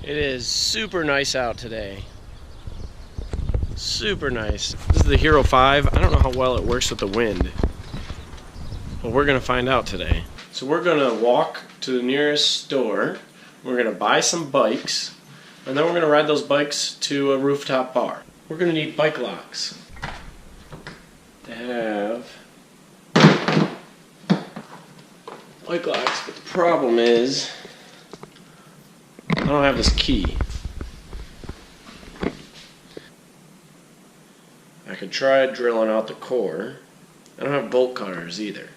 It is super nice out today. Super nice. This is the Hero 5. I don't know how well it works with the wind, but we're gonna find out today. So we're gonna walk to the nearest store. We're gonna buy some bikes, and then we're gonna ride those bikes to a rooftop bar. We're gonna need bike locks to have bike locks, but the problem is I don't have this key. I could try drilling out the core. I don't have bolt cutters either.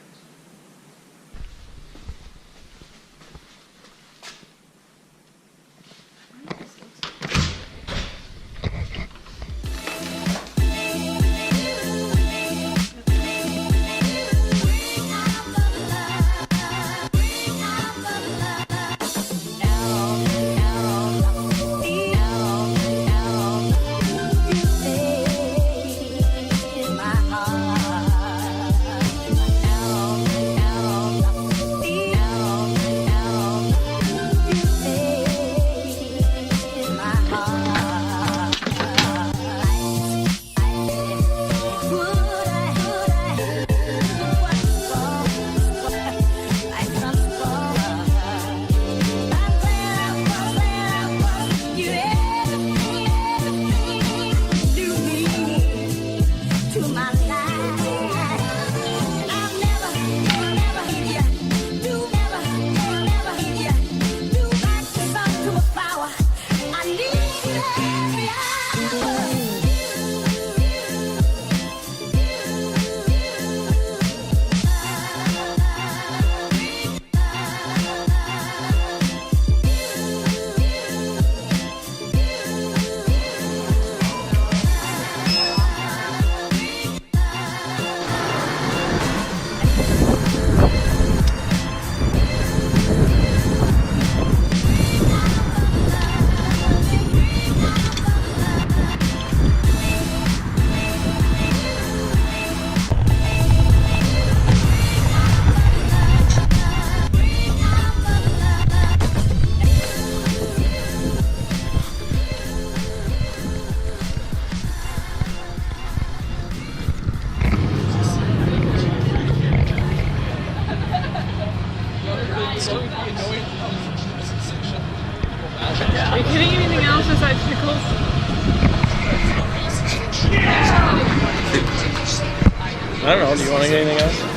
Are you getting anything else besides pickles? I don't know, do you want to get anything else?